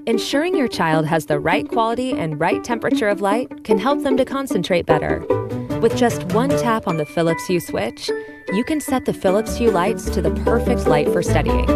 Ensuring your child has the right quality and right temperature of light can help them to concentrate better. With just one tap on the Philips Hue switch, you can set the Philips Hue lights to the perfect light for studying.